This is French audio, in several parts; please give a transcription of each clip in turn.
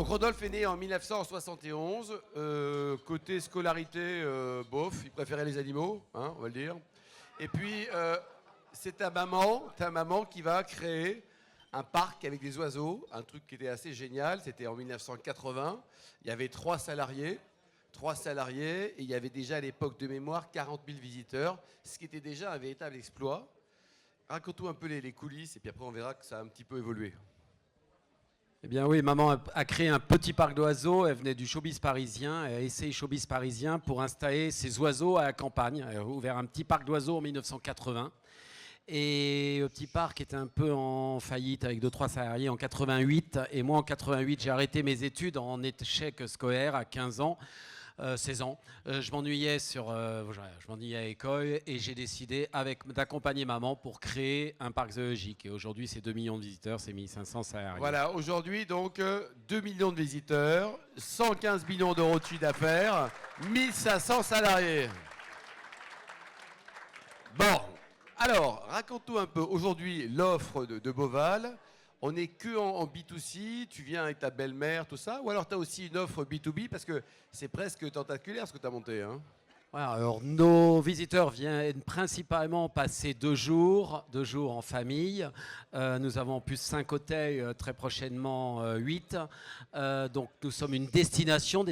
Donc Rodolphe est né en 1971. Côté scolarité, bof, il préférait les animaux, hein, on va le dire. Et puis, c'est ta maman qui va créer un parc avec des oiseaux, un truc qui était assez génial. C'était en 1980. Il y avait 3 salariés. 3 salariés, et il y avait déjà à l'époque de mémoire 40 000 visiteurs, ce qui était déjà un véritable exploit. Raconte-nous un peu les coulisses, et puis après on verra que ça a un petit peu évolué. Eh bien oui, maman a créé un petit parc d'oiseaux. Elle venait du showbiz parisien. Elle a essayé showbiz parisien pour installer ses oiseaux à la campagne. Elle a ouvert un petit parc d'oiseaux en 1980. Et le petit parc était un peu en faillite avec 2-3 salariés en 88. Et moi, en 88, j'ai arrêté mes études en échec scolaire à 15 ans. 16 ans. Je m'ennuyais je m'ennuyais à l'école et j'ai décidé d'accompagner maman pour créer un parc zoologique. Et aujourd'hui, c'est 2 millions de visiteurs, c'est 1500 salariés. Voilà, aujourd'hui, donc, 2 millions de visiteurs, 115 millions d'euros de chiffre d'affaires, 1500 salariés. Bon, alors, raconte-nous un peu, aujourd'hui, l'offre de Beauval. On n'est que en B2C, tu viens avec ta belle-mère, tout ça, ou alors tu as aussi une offre B2B, parce que c'est presque tentaculaire ce que tu as monté, hein. Voilà, alors nos visiteurs viennent principalement passer 2 jours en famille. Nous avons en plus 5 hôtels, très prochainement 8. Donc nous sommes une destination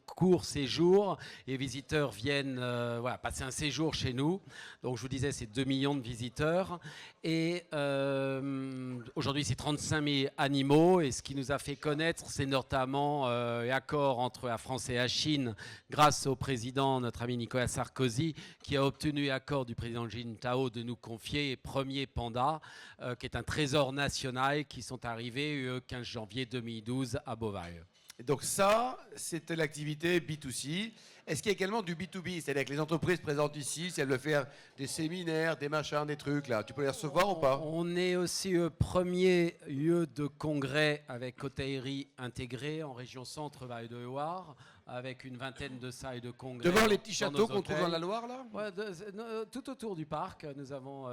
court séjour. Les visiteurs viennent passer un séjour chez nous. Donc je vous disais, c'est 2 millions de visiteurs. Et aujourd'hui, c'est 35 000 animaux. Et ce qui nous a fait connaître, c'est notamment l'accord entre la France et la Chine grâce au président, notre ami Nicolas Sarkozy, qui a obtenu l'accord du président Jintao de nous confier les premiers pandas, qui est un trésor national, qui sont arrivés le 15 janvier 2012 à Beauval. Et donc ça, c'était l'activité B2C. Est-ce qu'il y a également du B2B? C'est-à-dire que les entreprises présentes ici, si elles veulent faire des séminaires, des machins, des trucs, là, tu peux les recevoir ou pas? On est aussi le premier lieu de congrès avec hôtellerie intégrée en région Centre Val de Loire, avec une vingtaine de salles de congrès. Devant les petits châteaux qu'on trouve dans la Loire, là? Ouais, tout autour du parc, nous avons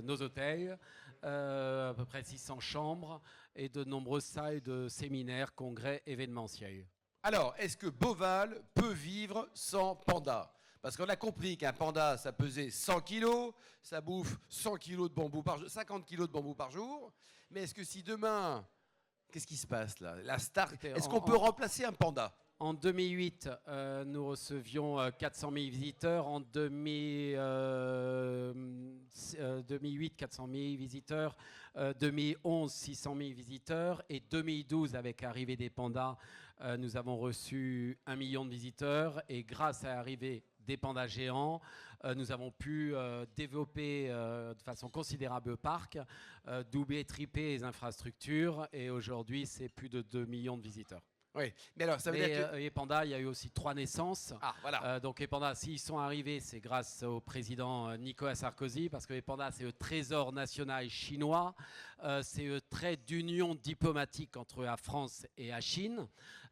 nos hôtels, à peu près 600 chambres et de nombreuses salles de séminaires, congrès, événementiels. Alors, est-ce que Beauval peut vivre sans panda? Parce qu'on a compris qu'un panda, ça pesait 100 kilos, ça bouffe 100 kilos de bambou par jour, 50 kilos de bambou par jour. Mais est-ce que si demain, qu'est-ce qui se passe là? La star, est-ce qu'on peut remplacer un panda? En 2008, nous recevions 400 000 visiteurs. En 2008, 400 000 visiteurs. 2011, 600 000 visiteurs. Et 2012, avec l'arrivée des pandas, nous avons reçu 1 million de visiteurs. Et grâce à l'arrivée des pandas géants, nous avons pu développer de façon considérable le parc, doubler, tripler les infrastructures. Et aujourd'hui, c'est plus de 2 millions de visiteurs. Oui, mais alors ça veut dire que les pandas, il y a eu aussi 3 naissances. Ah, voilà. Donc les pandas, s'ils sont arrivés, c'est grâce au président Nicolas Sarkozy, parce que les pandas, c'est le trésor national chinois. C'est le trait d'union diplomatique entre la France et la Chine.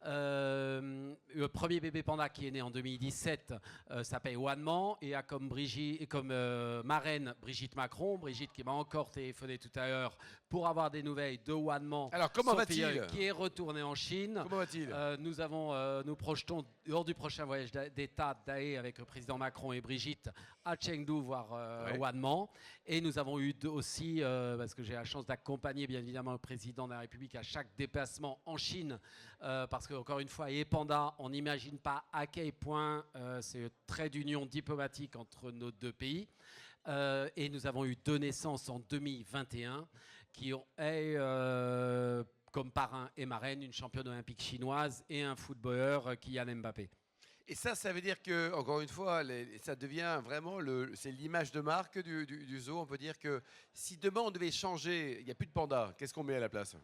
Le premier bébé panda qui est né en 2017 s'appelle Wanman et a comme marraine Brigitte Macron. Brigitte qui m'a encore téléphoné tout à l'heure pour avoir des nouvelles de Wanman. Alors comment va-t-il? Qui est retourné en Chine. Comment va-t-il? Nous projetons lors du prochain voyage d'État d'aller avec le président Macron et Brigitte à Chengdu voir Wanman. Et nous avons eu aussi, parce que j'ai la chance d'accompagner bien évidemment le président de la République à chaque déplacement en Chine, parce que encore une fois, les pandas, on n'imagine pas à quel point c'est le trait d'union diplomatique entre nos deux pays. Et nous avons eu 2 naissances en 2021 qui ont comme parrain et marraine une championne olympique chinoise et un footballeur, Kylian Mbappé. Et ça veut dire que, encore une fois, ça devient vraiment c'est l'image de marque du zoo. On peut dire que si demain on devait changer, il n'y a plus de panda, qu'est-ce qu'on met à la place?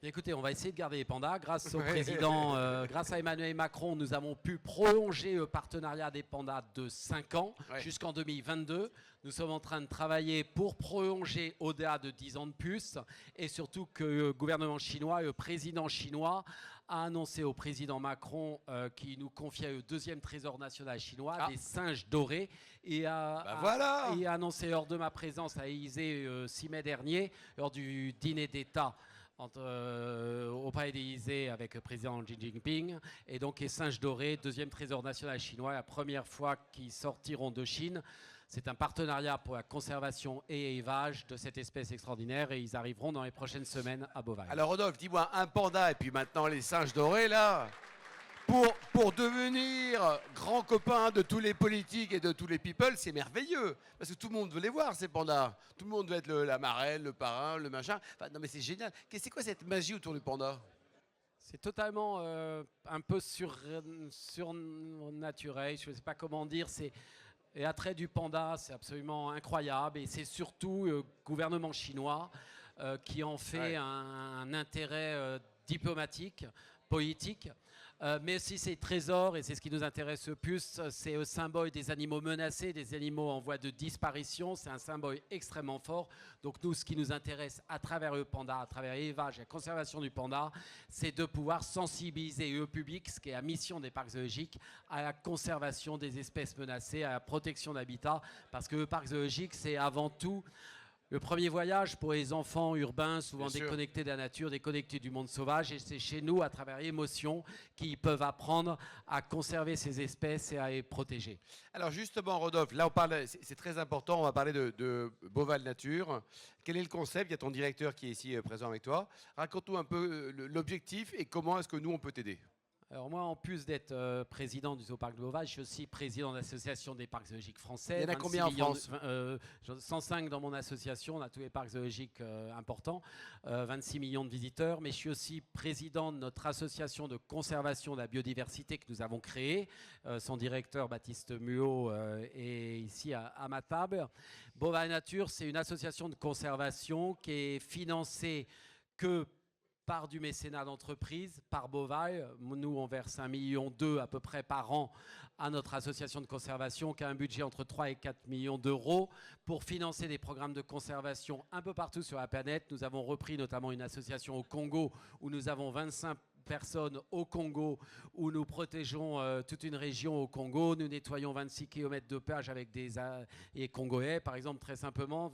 Écoutez, on va essayer de garder les pandas. Grâce au président, grâce à Emmanuel Macron, nous avons pu prolonger le partenariat des pandas de 5 ans jusqu'en 2022. Nous sommes en train de travailler pour prolonger au-delà de 10 ans de plus. Et surtout que le gouvernement chinois, le président chinois, a annoncé au président Macron qui nous confiait le 2e trésor national chinois, des singes dorés, et a annoncé lors de ma présence à l'Élysée 6 mai dernier, lors du dîner d'État au Palais d'Élysée avec le président Xi Jinping. Et donc les singes dorés, deuxième trésor national chinois, la première fois qu'ils sortiront de Chine. C'est un partenariat pour la conservation et élevage de cette espèce extraordinaire et ils arriveront dans les prochaines semaines à Beauvais. Alors Rodolphe, dis-moi, un panda et puis maintenant les singes dorés là, pour devenir grand copain de tous les politiques et de tous les people, c'est merveilleux. Parce que tout le monde veut les voir, ces pandas. Tout le monde veut être la marraine, le parrain, le machin. Enfin, non mais c'est génial. C'est quoi cette magie autour du panda? C'est totalement un peu surnaturel, je ne sais pas comment dire. Et l'attrait du panda, c'est absolument incroyable. Et c'est surtout le gouvernement chinois qui en fait un intérêt diplomatique, politique. Mais aussi ces trésors, et c'est ce qui nous intéresse le plus, c'est le symbole des animaux menacés, des animaux en voie de disparition. C'est un symbole extrêmement fort. Donc nous, ce qui nous intéresse à travers le panda, à travers l'élevage et la conservation du panda, c'est de pouvoir sensibiliser le public, ce qui est la mission des parcs zoologiques, à la conservation des espèces menacées, à la protection d'habitat. Parce que le parc zoologique, c'est avant tout le premier voyage pour les enfants urbains, souvent déconnectés de la nature, déconnectés du monde sauvage. Et c'est chez nous, à travers l'émotion, qu'ils peuvent apprendre à conserver ces espèces et à les protéger. Alors justement, Rodolphe, là on parle, c'est très important, on va parler de Beauval Nature. Quel est le concept? Il y a ton directeur qui est ici présent avec toi. Raconte-nous un peu l'objectif et comment est-ce que nous on peut t'aider. Alors moi, en plus d'être président du Zooparc de Beauvais, je suis aussi président de l'association des parcs zoologiques français. Il y en a combien en France? 105 dans mon association, on a tous les parcs zoologiques importants, 26 millions de visiteurs. Mais je suis aussi président de notre association de conservation de la biodiversité que nous avons créée. Son directeur, Baptiste Muot, est ici à ma table. Beauvais Nature, c'est une association de conservation qui est financée que par du mécénat d'entreprise, par Beauvais. Nous, on verse 1,2 million à peu près par an à notre association de conservation qui a un budget entre 3 et 4 millions d'euros pour financer des programmes de conservation un peu partout sur la planète. Nous avons repris notamment une association au Congo où nous avons 25 personnes au Congo où nous protégeons toute une région au Congo. Nous nettoyons 26 km de péage avec des Congolais, par exemple, très simplement,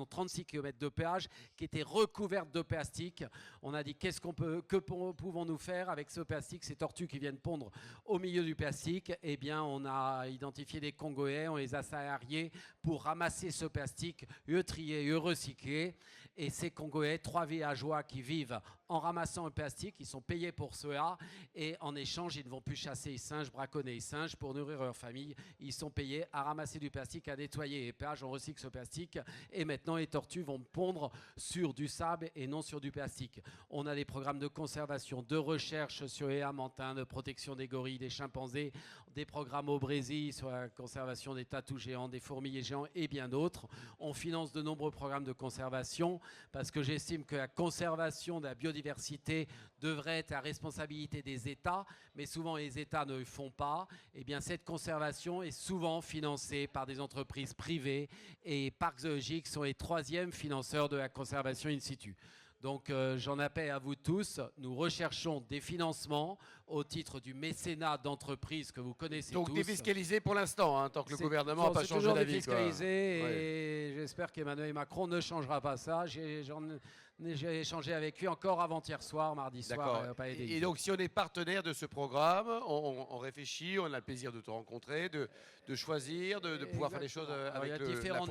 36 km de péage qui étaient recouvertes de plastique. On a dit que pouvons-nous faire avec ce plastique, ces tortues qui viennent pondre au milieu du plastique? Eh bien, on a identifié des Congolais, on les a salariés pour ramasser ce plastique, le trier, le recycler. Et ces Congolais, 3 villageois qui vivent en ramassant le plastique, ils sont payés pour cela et en échange, ils ne vont plus chasser les singes, braconner les singes pour nourrir leur famille. Ils sont payés à ramasser du plastique, à nettoyer les péages, on recycle ce plastique et maintenant les tortues vont pondre sur du sable et non sur du plastique. On a des programmes de conservation, de recherche sur les lamantins, de protection des gorilles, des chimpanzés, des programmes au Brésil sur la conservation des tatous géants, des fourmiliers géants et bien d'autres. On finance de nombreux programmes de conservation parce que j'estime que la conservation de la biodiversité devrait être la responsabilité des États, mais souvent les États ne le font pas. Eh bien, cette conservation est souvent financée par des entreprises privées et parcs zoologiques sont les 3e financeurs de la conservation in situ. Donc j'en appelle à vous tous, nous recherchons des financements au titre du mécénat d'entreprise que vous connaissez tous. Donc défiscalisé pour l'instant, hein, tant que le gouvernement n'a pas changé d'avis. C'est toujours défiscalisé et j'espère qu'Emmanuel Macron ne changera pas ça. J'ai échangé avec lui encore avant-hier soir, mardi soir. Et donc si on est partenaire de ce programme, on réfléchit, on a le plaisir de te rencontrer, de choisir, de pouvoir faire les choses avec la fondation. Il y a différents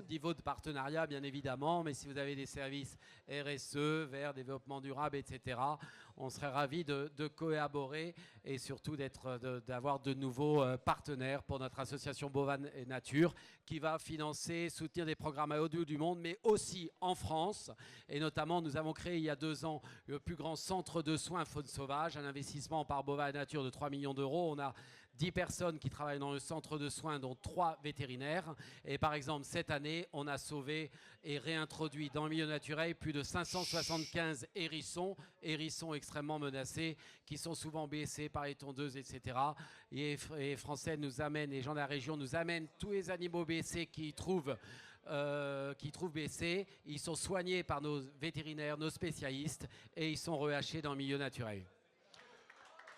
niveaux de partenariat, bien évidemment, mais si vous avez des services RSE, vers développement durable, etc., on serait ravis de collaborer et surtout d'avoir de nouveaux partenaires pour notre association Beauvais Nature qui va financer, soutenir des programmes à l'autre bout du monde, mais aussi en France. Et notamment, nous avons créé il y a 2 ans le plus grand centre de soins faune sauvage, un investissement par Beauvais Nature de 3 millions d'euros. On a 10 personnes qui travaillent dans le centre de soins, dont 3 vétérinaires. Et par exemple, cette année, on a sauvé et réintroduit dans le milieu naturel plus de 575 hérissons extrêmement menacés, qui sont souvent blessés par les tondeuses, etc. Et les Français nous amènent, les gens de la région nous amènent tous les animaux blessés qu'ils trouvent blessés. Ils sont soignés par nos vétérinaires, nos spécialistes, et ils sont relâchés dans le milieu naturel.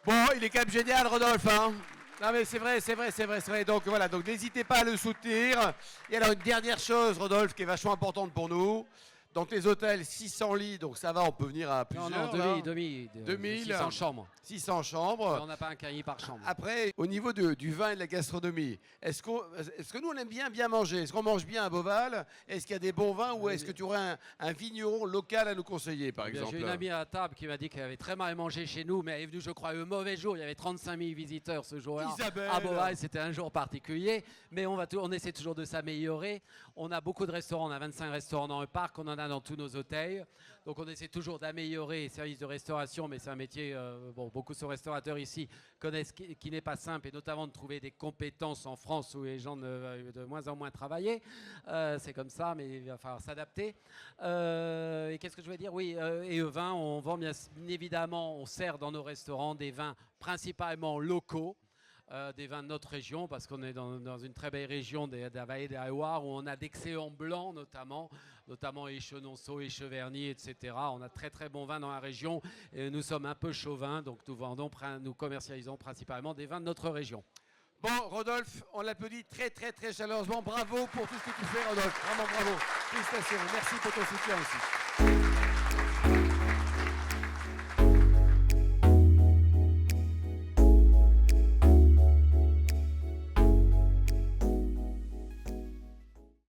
Bon, il est quand même génial, Rodolphe, hein. Non mais c'est vrai. Donc voilà, donc n'hésitez pas à le soutenir. Et alors une dernière chose, Rodolphe, qui est vachement importante pour nous. Dans tes hôtels, 600 lits, donc ça va, on peut venir à plusieurs. Non, là. 2000, 600 chambres. 600 chambres. Et on n'a pas un cahier par chambre. Après, au niveau du vin et de la gastronomie, est-ce que nous, on aime bien manger? Est-ce qu'on mange bien à Beauval? Est-ce qu'il y a des bons vins ou est-ce que tu aurais un vigneron local à nous conseiller, par exemple? J'ai une amie à la table qui m'a dit qu'elle avait très mal mangé chez nous, mais elle est venue, je crois, un mauvais jour. Il y avait 35 000 visiteurs ce jour-là. Isabelle. À Beauval, c'était un jour particulier, mais on essaie toujours de s'améliorer. On a beaucoup de restaurants, on a 25 restaurants dans le parc, on en a dans tous nos hôtels. Donc on essaie toujours d'améliorer les services de restauration, mais c'est un métier, beaucoup de restaurateurs ici connaissent qui n'est pas simple, et notamment de trouver des compétences en France où les gens de moins en moins travailler. C'est comme ça, mais il va falloir s'adapter. Et qu'est-ce que je veux dire? Oui, et le vin, on vend bien évidemment, on sert dans nos restaurants des vins principalement locaux. Des vins de notre région, parce qu'on est dans une très belle région de la vallée de la Loire, où on a d'excellents blancs notamment Échenonceau, Écheverny, etc. On a très très bons vins dans la région, et nous sommes un peu chauvins, donc nous commercialisons principalement des vins de notre région. Bon, Rodolphe, on l'applaudit très très très chaleureusement. Bravo pour tout ce que tu fais, Rodolphe. Vraiment bravo. Félicitations. Merci pour ton soutien aussi.